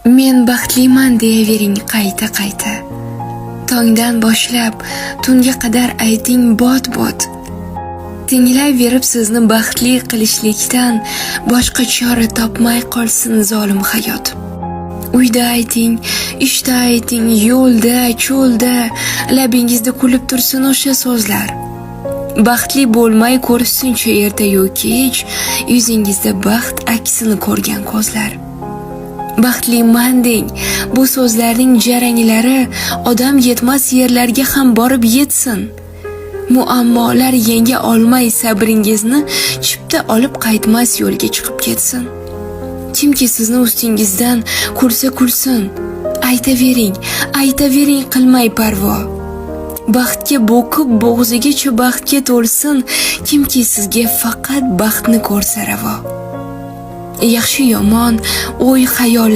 Men baxtliman deyavering qayta-qayta. Tongdan boshlab tunga qadar ayting bot-bot. Tinglayverib sizni baxtli qilishlikdan boshqa chora topmay qolsin zolim hayot. Uyda ayting, ishda ayting, yo'lda, cho'lda, labingizda kulib tursin o'sha so'zlar. Baxtli bo'lmay ko'rishsincha erta-yu kech, yuzingizda baxt aksini ko'rgan ko'zlar. Baxtliman deng, bu so'zlarning jaranglari odam yetmas yerlarga ham borib yetsin. Muammolar yenga olmay sabringizni chipta olib qaytmas yo'lga chiqib ketsin. Kimki sizni ustingizdan kulsa kulsin, aytavering qilmay parvo. Baxtga bo'kib bo'g'zigacha baxtga to'lsin, kimki sizga faqat baxtni ko'rsa ravo. Yaxshi yomon o'y xayollar